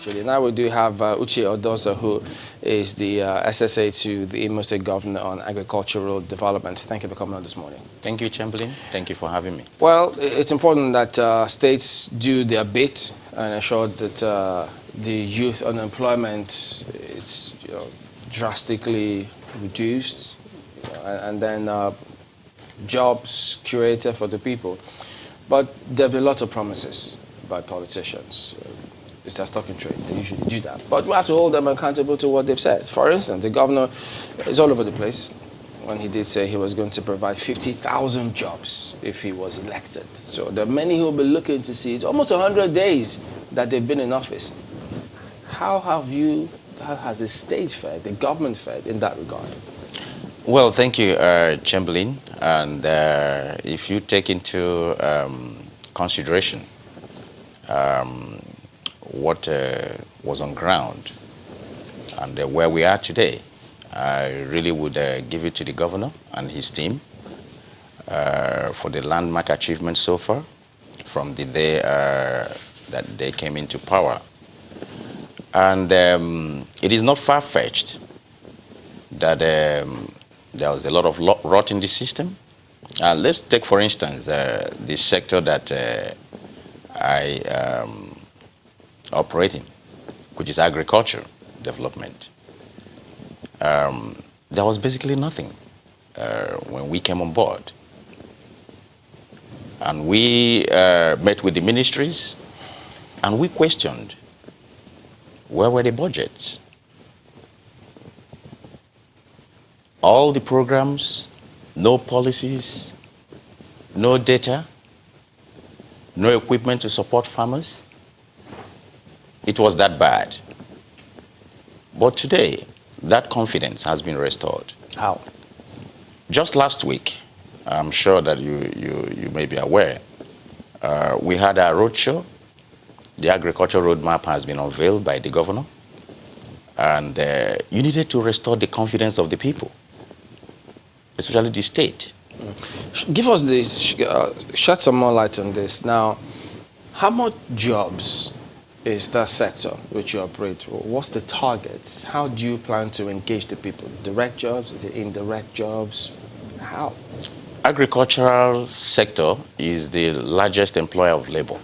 actually. Now we do have Uche Odozor, who is the SSA to the Imo State Governor on Agricultural Development. Thank you for coming on this morning. Thank you, Chamberlain. Thank you for having me. Well, it's important that states do their bit and ensure that the youth unemployment is drastically reduced, and then jobs created for the people. But there have been lots of promises by politicians. It's their stock in trade. They usually do that. But we have to hold them accountable to what they've said. For instance, the governor is all over the place when he did say he was going to provide 50,000 jobs if he was elected. So there are many who will be looking to see. It's almost 100 days that they've been in office. How has the state fared, the government fared in that regard? Well, thank you, Chamberlain. And if you take into consideration what was on ground and where we are today, I really would give it to the governor and his team for the landmark achievements so far from the day that they came into power. And it is not far-fetched that there was a lot of rot in the system. Let's take, for instance, the sector that I operate in, which is agriculture development. There was basically nothing when we came on board. And we met with the ministries, and we questioned, where were the budgets? All the programs, no policies, no data, no equipment to support farmers. It was that bad. But today, that confidence has been restored. How? Just last week, I'm sure that you may be aware, we had a roadshow. The agriculture roadmap has been unveiled by the governor. And you needed to restore the confidence of the people, especially the state. Give us this, shed some more light on this. Now, how much jobs is that sector which you operate? What's the target? How do you plan to engage the people? Direct jobs? Is it indirect jobs? How? Agricultural sector is the largest employer of labor.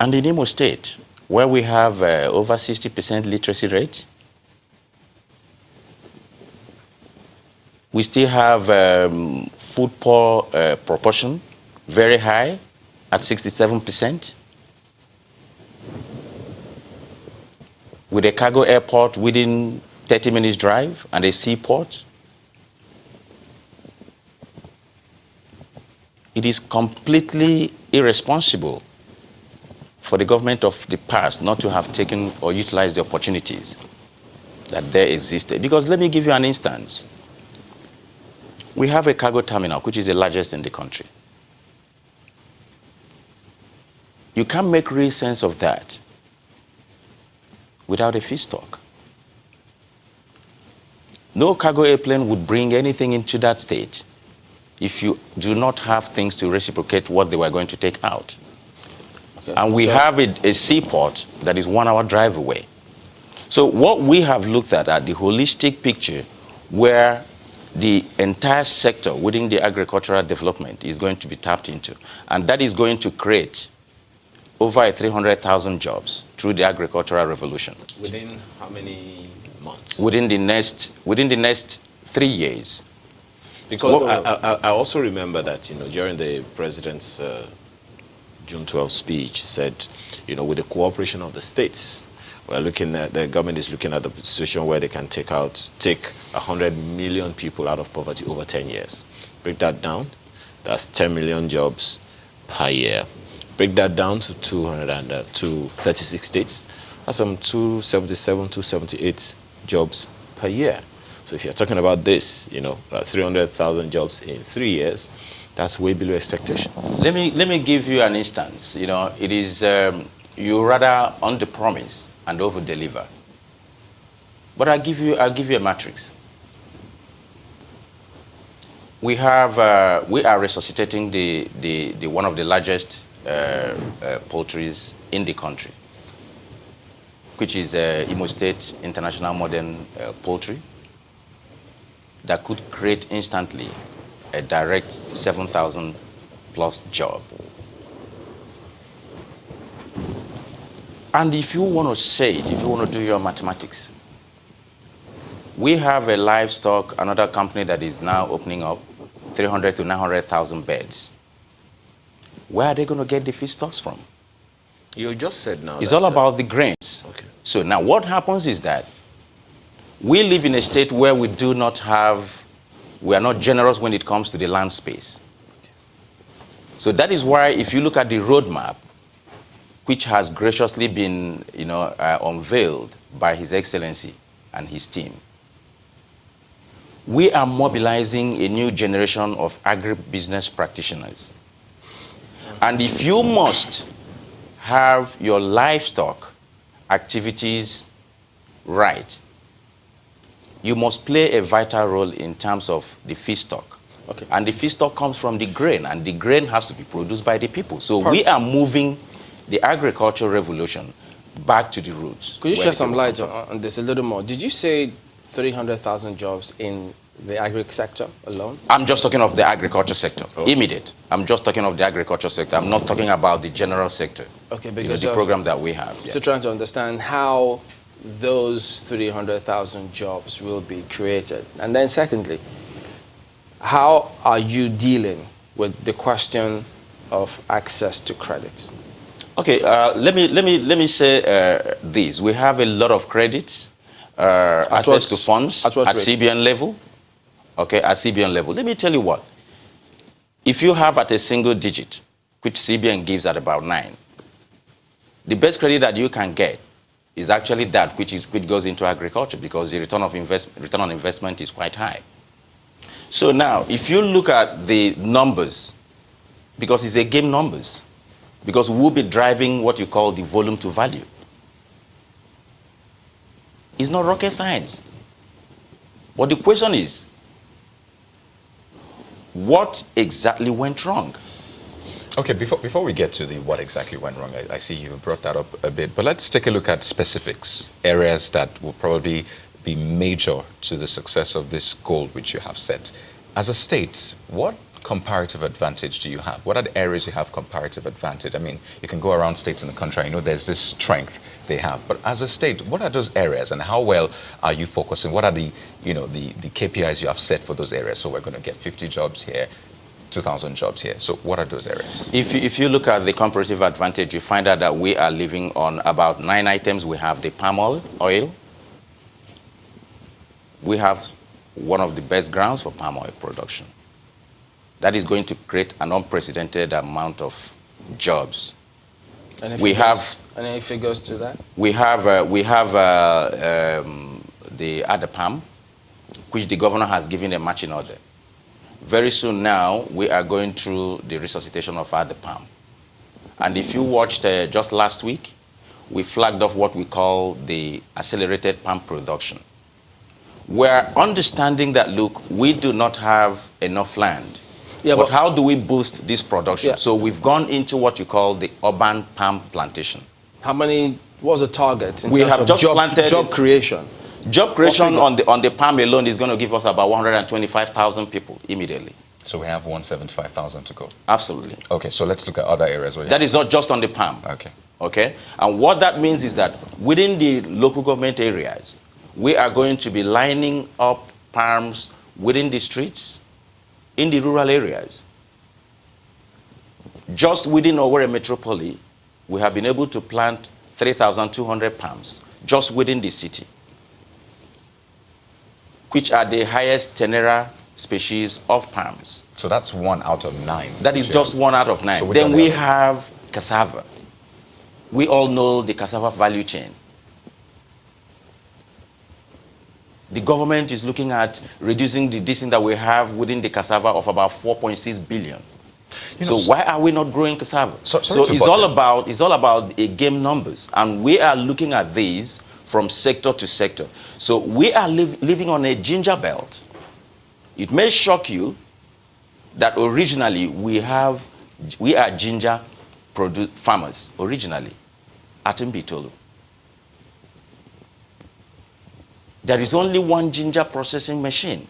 And in Imo State, where we have over 60% literacy rate, we still have food poor proportion very high at 67%. With a cargo airport within 30 minutes drive and a seaport, it is completely irresponsible for the government of the past not to have taken or utilized the opportunities that there existed. Because let me give you an instance. We have a cargo terminal, which is the largest in the country. You can't make real sense of that without a feedstock. No cargo airplane would bring anything into that state if you do not have things to reciprocate what they were going to take out. Okay. And we have a seaport that is 1 hour drive away. So what we have looked at the holistic picture where the entire sector within the agricultural development is going to be tapped into. And that is going to create over 300,000 jobs through the agricultural revolution. Within how many months? Within the next 3 years. Because I also remember that, during the president's June 12th speech, said, with the cooperation of the states, the government is looking at the situation where they can take 100 million people out of poverty over 10 years. Break that down, that's 10 million jobs per year. Break that down to 236 states, that's some 277, 278 jobs per year. So if you're talking about this, 300,000 jobs in 3 years, that's way below expectation. Let me give you an instance. It is you rather under-promise and over-deliver. But I'll give you a matrix. We are resuscitating the one of the largest poultries in the country. which is Imo State International Modern Poultry, that could create instantly a direct 7,000 plus job. And if you want to say it, if you want to do your mathematics, we have a livestock, another company that is now opening up 300 to 900,000 beds. Where are they going to get the feedstocks from? You just said now. It's all about the grains. Okay. So now what happens is that we live in a state where we are not generous when it comes to the land space. So that is why if you look at the roadmap, which has graciously been unveiled by His Excellency and his team, we are mobilizing a new generation of agribusiness practitioners. And if you must have your livestock activities right, you must play a vital role in terms of the feedstock. Okay. And the feedstock comes from the grain, and the grain has to be produced by the people. So we are moving the agricultural revolution back to the roots. Could you shed some light on this a little more? Did you say 300,000 jobs in the agri sector alone? I'm just talking of the agriculture sector, immediate. I'm just talking of the agriculture sector. I'm not talking about the general sector. Okay, because the program that we have. So trying to understand how those 300,000 jobs will be created. And then secondly, how are you dealing with the question of access to credit? Okay, let me say this. We have a lot of credits, access to funds at CBN level. Okay, at CBN level. Let me tell you what. If you have at a single digit, which CBN gives at about 9, the best credit that you can get is actually that which goes into agriculture, because the return on investment is quite high. So now, if you look at the numbers, because it's a game numbers, because we'll be driving what you call the volume to value. It's not rocket science. But the question is, what exactly went wrong? Okay, before we get to the what exactly went wrong, I see you've brought that up a bit, but let's take a look at specifics, areas that will probably be major to the success of this goal which you have set. As a state, what comparative advantage do you have? What are the areas you have comparative advantage? I mean, you can go around states in the country, there's this strength they have, but as a state, what are those areas and how well are you focusing? What are the KPIs you have set for those areas? So we're going to get 50 jobs here, 2,000 jobs here. So what are those areas? If you look at the comparative advantage, you find out that we are living on about 9 items. We have the palm oil. We have one of the best grounds for palm oil production. That is going to create an unprecedented amount of jobs. Any figures to that? We have the other palm, which the governor has given a matching order. Very soon now, we are going through the resuscitation of other palm. And if you watched just last week, we flagged off what we call the accelerated palm production. We're understanding that, look, we do not have enough land. Yeah, but how do we boost this production? Yeah. So we've gone into what you call the urban palm plantation. How many was the target in we terms have of just planted job creation? Job creation on the palm alone is going to give us about 125,000 people immediately. So we have 175,000 to go. Absolutely. Okay, so let's look at other areas. That is not just on the palm. Okay. Okay. And what that means is that within the local government areas, we are going to be lining up palms within the streets, in the rural areas. Just within Owerri Metropole, we have been able to plant 3,200 palms just within the city, which are the highest tenera species of palms. So that's 1 out of 9. That is just 1 out of 9. So then we have cassava. We all know the cassava value chain. The government is looking at reducing the distance that we have within the cassava of about 4.6 billion. So why are we not growing cassava? So it's all about game numbers, and we are looking at these from sector to sector. So we are living on a ginger belt. It may shock you that originally we are ginger farmers originally at Mbitolu. There is only one ginger processing machine.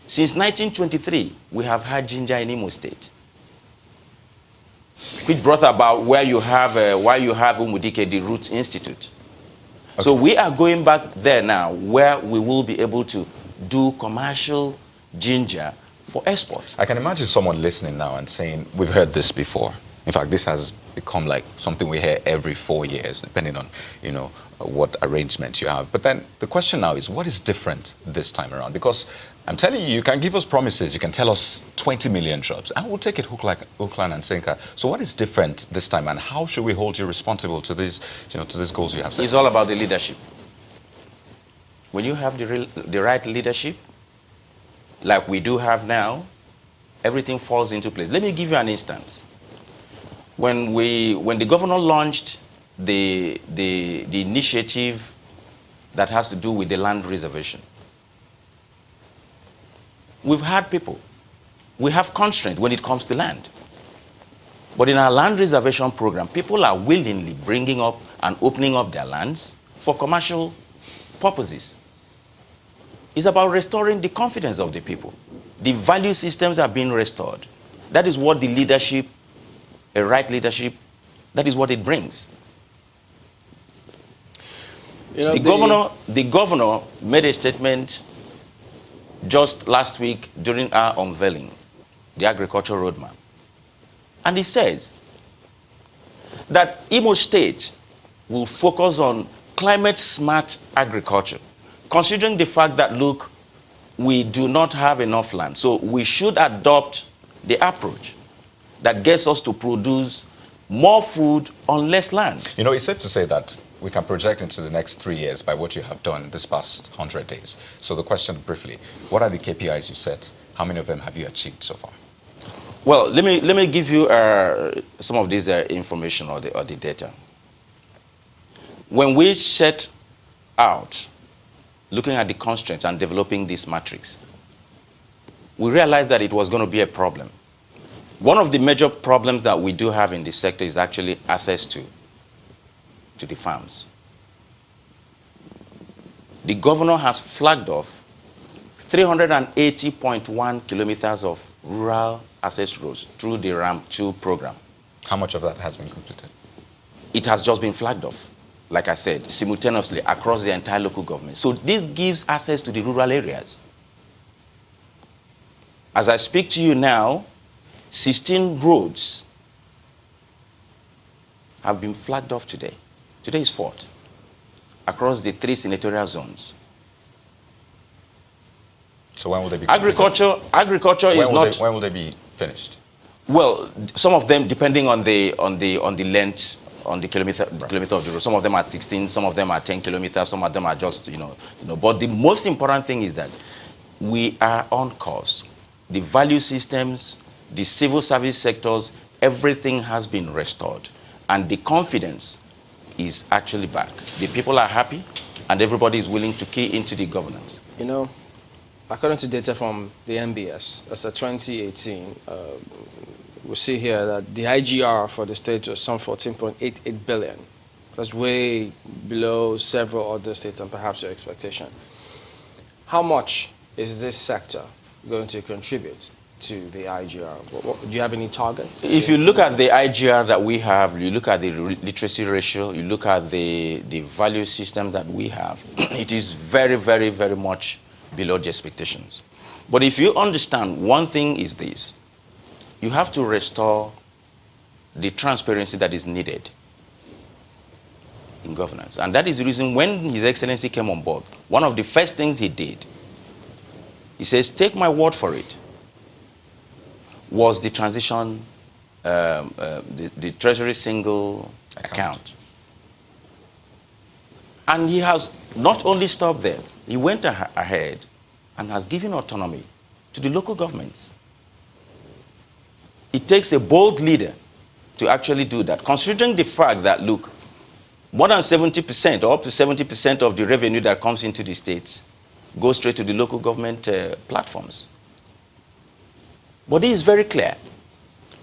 Since 1923, we have had ginger in Imo State, which brought about why you have Umudike, the Roots Institute. Okay. So we are going back there now, where we will be able to do commercial ginger for export. I can imagine someone listening now and saying, we've heard this before. In fact, this has become like something we hear every 4 years, depending on, what arrangements you have. But then the question now is, what is different this time around? Because I'm telling you, you can give us promises, you can tell us 20 million jobs, and we'll take it hook, line, and sinker. So what is different this time, and how should we hold you responsible to these, to these goals you have set? It's all about the leadership. When you have the right leadership, like we do have now, everything falls into place. Let me give you an instance. When the governor launched the initiative that has to do with the land reservation, we've had people. We have constraints when it comes to land. But in our land reservation program, people are willingly bringing up and opening up their lands for commercial purposes. It's about restoring the confidence of the people. The value systems are being restored. That is what the leadership, a right leadership, that is what it brings. The governor made a statement just last week during our unveiling, the agriculture roadmap. And he says that Imo State will focus on climate-smart agriculture, considering the fact that, look, we do not have enough land. So we should adopt the approach that gets us to produce more food on less land. It's safe to say that we can project into the next 3 years by what you have done this past 100 days. So the question briefly, what are the KPIs you set? How many of them have you achieved so far? Well, let me give you some of this information or the data. When we set out looking at the constraints and developing this matrix, we realized that it was going to be a problem. One of the major problems that we do have in this sector is actually access to the farms. The governor has flagged off 380.1 kilometers of rural access roads through the RAMP 2 program. How much of that has been completed? It has just been flagged off, like I said, simultaneously across the entire local government. So this gives access to the rural areas. As I speak to you now, 16 roads have been flagged off today. Today is 4th, across the 3 senatorial zones. So when will they be completed? Agriculture is not... When will they be finished? Well, some of them, depending on the length, on the kilometer of the road. Some of them are 16, some of them are 10 kilometers, some of them are just, But the most important thing is that we are on course. The value systems, the civil service sectors, everything has been restored. And the confidence is actually back. The people are happy, and everybody is willing to key into the governance. According to data from the NBS, as of 2018, we see here that the IGR for the state was some 14.88 billion. That's way below several other states and perhaps your expectation. How much is this sector going to contribute to the IGR? Do you have any targets? If you look at the IGR that we have, you look at the literacy ratio, you look at the value system that we have, it is very, very, very much below the expectations. But if you understand, one thing is this: you have to restore the transparency that is needed in governance. And that is the reason when His Excellency came on board, one of the first things he did, he says, take my word for it, was the transition, the Treasury single account. And he has not only stopped there, he went ahead and has given autonomy to the local governments. It takes a bold leader to actually do that, considering the fact that, look, more than 70% or up to 70% of the revenue that comes into the states goes straight to the local government platforms. But it is very clear.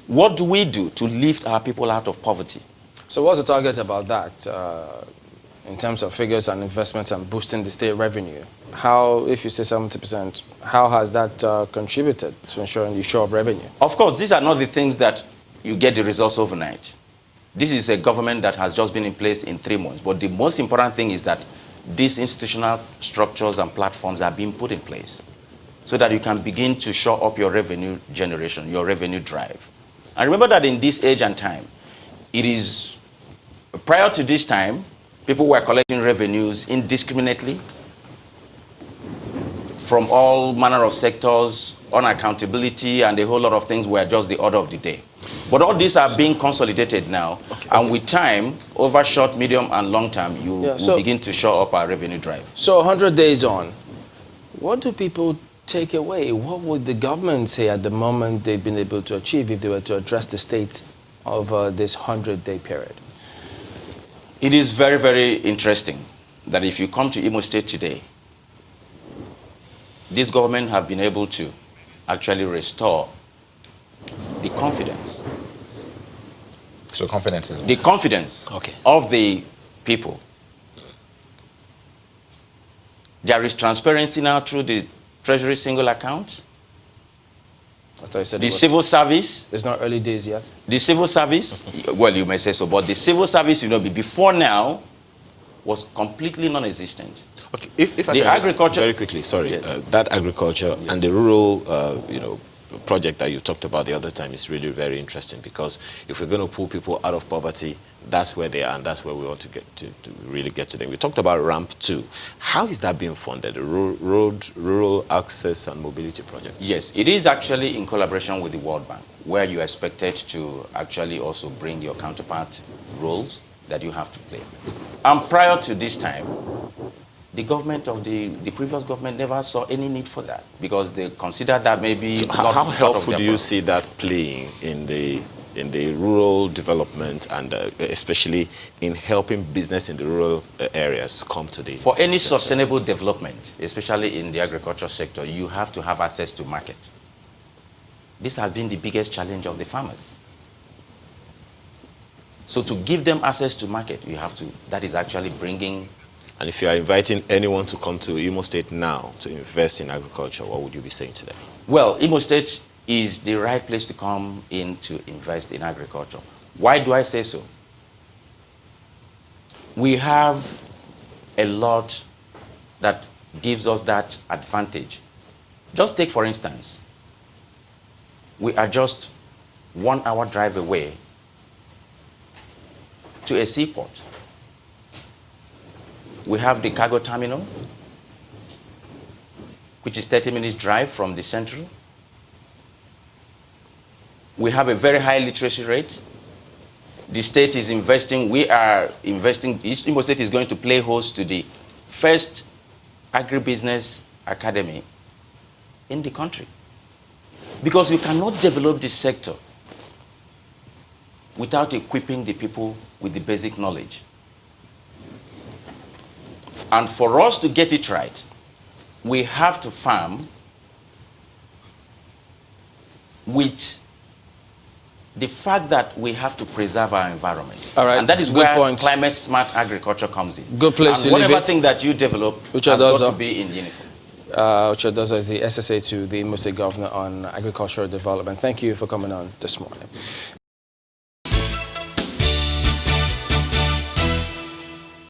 What do we do to lift our people out of poverty? So what's the target about that? in terms of figures and investments and boosting the state revenue. How, if you say 70%, how has that contributed to ensuring you show up revenue? Of course, these are not the things that you get the results overnight. This is a government that has just been in place in 3 months. But the most important thing is that these institutional structures and platforms are being put in place so that you can begin to show up your revenue generation, your revenue drive. And remember that in this age and time, it is, prior to this time, people were collecting revenues indiscriminately from all manner of sectors, unaccountability, and a whole lot of things were just the order of the day. But all these are being consolidated now, and with time, over short, medium, and long term, you will begin to show up our revenue drive. So 100 days on, what do people take away? What would the government say at the moment they've been able to achieve if they were to address the state of this 100-day period? It is very, very interesting that if you come to Imo State today, this government have been able to actually restore the confidence. So confidence is... The confidence of the people. There is transparency now through the Treasury single account. I thought you said the civil service. It's not early days yet. The civil service, well, you may say so, but the civil service, you know, before now, was completely non-existent. Okay, if I the can agriculture, very quickly, sorry, yes. That agriculture and the rural, you know, project that you talked about the other time is really very interesting, because if we're going to pull people out of poverty, that's where they are, and that's where we want to get to really get to them. We talked about Ramp 2. How is that being funded, the rural access and mobility project? Yes, it is actually in collaboration with the World Bank, where you are expected to actually also bring your counterpart roles that you have to play. And prior to this time, the government of the previous government never saw any need for that, because they considered that maybe... So how helpful do you see that playing in the rural development, and especially in helping business in the rural areas come to the... For any sustainable development, especially in the agriculture sector, you have to have access to market. This has been the biggest challenge of the farmers. So to give them access to market, you have to... That is actually bringing... And if you are inviting anyone to come to Imo State now to invest in agriculture, what would you be saying to them? Well, Imo State is the right place to come in to invest in agriculture. Why do I say so? We have a lot that gives us that advantage. Just take, for instance, we are just 1 hour drive away to a seaport. We have the cargo terminal, which is 30 minutes drive from the central. We have a very high literacy rate. The state is investing, we are investing, Imo State is going to play host to the first agribusiness academy in the country. Because you cannot develop this sector without equipping the people with the basic knowledge. And for us to get it right, we have to farm with the fact that we have to preserve our environment. All right. And that is Good where point. climate smart agriculture comes in. Good place and to leave whatever it. thing that you develop has got to be in uniform. Odozor is the SSA to the Imo State Governor on Agricultural Development. Thank you for coming on this morning.